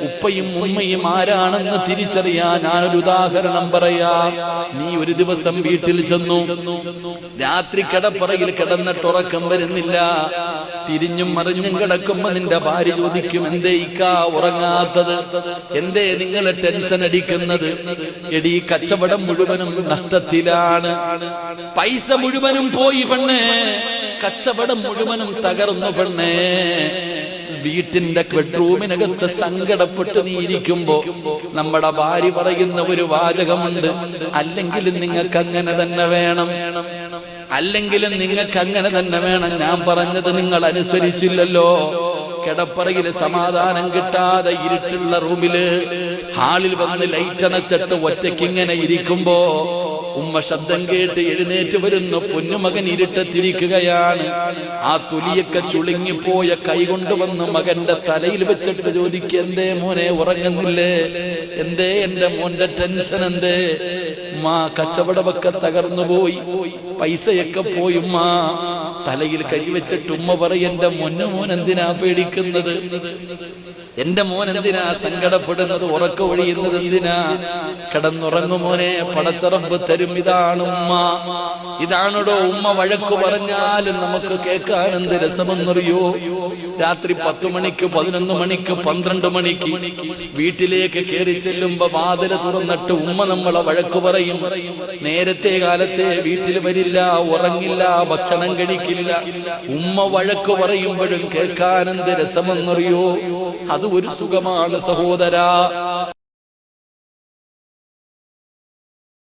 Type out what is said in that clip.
ഉപ്പയും ഉമ്മയും ആരാണെന്ന് തിരിച്ചറിയാൻ ഞാനൊരു ഉദാഹരണം പറയാം. നീ ഒരു ദിവസം വീട്ടിൽ ചെന്നു, രാത്രി കിടപ്പറയിൽ കിടന്നിട്ടുറക്കം വരുന്നില്ല, തിരിഞ്ഞും മറിഞ്ഞും കിടക്കുമ്പോ നിന്റെ ഭാര്യ ചോദിക്കും, എന്തേ ഇക്കാ ഉറങ്ങാത്തത്, എന്തേ നിങ്ങളെ ടെൻഷൻ അടിക്കുന്നത്? എടീ, കച്ചവടം മുഴുവനും നഷ്ടത്തിലാണ്, പൈസ മുഴുവനും പോയി പെണ്ണേ, കച്ചവടം മുഴുവനും തകർന്നു പെണ്ണേ. വീട്ടിന്റെ ബെഡ്റൂമിനകത്ത് സങ്കടപ്പെട്ട് നീ ഇരിക്കുമ്പോ നമ്മുടെ ഭാര്യ പറയുന്ന ഒരു വാചകമുണ്ട്, അല്ലെങ്കിലും നിങ്ങൾക്ക് അങ്ങനെ തന്നെ വേണം, അല്ലെങ്കിലും നിങ്ങൾക്ക് അങ്ങനെ തന്നെ വേണം. ഞാൻ പറഞ്ഞത് നിങ്ങൾ അനുസരിച്ചില്ലല്ലോ. കിടപ്പറയില് സമാധാനം കിട്ടാതെ ഇരുട്ടുള്ള റൂമില് ഹാളിൽ വന്ന് ലൈറ്റ് അണച്ചിട്ട് ഒറ്റയ്ക്കിങ്ങനെ ഇരിക്കുമ്പോ ഉമ്മ ശബ്ദം കേട്ട് എഴുന്നേറ്റ് വരുന്നു. പൊന്നുമകൻ ഇരുട്ടത്തിരിക്കുകയാണ്. ആ തൊലിയൊക്കെ ചുളുങ്ങിപ്പോയ കൈ കൊണ്ടുവന്ന് മകന്റെ തലയിൽ വെച്ചിട്ട് ചോദിക്കുക, എന്തേ മോനെ ഉറങ്ങുന്നില്ലേ, എന്തേ എന്റെ മോന്റെ ടെൻഷൻ എന്തേ? മാ, കച്ചവടമൊക്കെ തകർന്നു പോയി, പൈസയൊക്കെ പോയി ഉമ്മ. തലയിൽ കൈവച്ചിട്ട് ഉമ്മ പറയും, എന്റെ മോൻ എന്തിനാ പേടിക്കുന്നത്, എന്റെ മോൻ എന്തിനാ സങ്കടപ്പെടുന്നത്, ഉറക്ക ഒഴിയുന്നത് എന്തിനാ? കിടന്നുറങ്ങു മോനെ, പടച്ചറമ്പ് തരും. ഇതാണ് ഉമ്മ, ഇതാണോ ഉമ്മ. വഴക്കു പറഞ്ഞാലും നമുക്ക് കേൾക്കാൻ എന്ത് രസമെന്നറിയോ? രാത്രി 10 മണിക്ക് 11 മണിക്ക് 12 മണിക്ക് വീട്ടിലേക്ക് കയറി ചെല്ലുമ്പോ വാതില് തുറന്നിട്ട് ഉമ്മ നമ്മളെ വഴക്കു പറയും. നേരത്തെ കാലത്തെ വീട്ടിൽ വരില്ല, ഉറങ്ങില്ല, ഭക്ഷണം കഴിക്കില്ല. ഉമ്മ വഴക്കു പറയുമ്പോഴും കേൾക്കാൻ എന്ത് രസമെന്നറിയോ? അത് ഒരു സുഖമാണ് സഹോദരാ.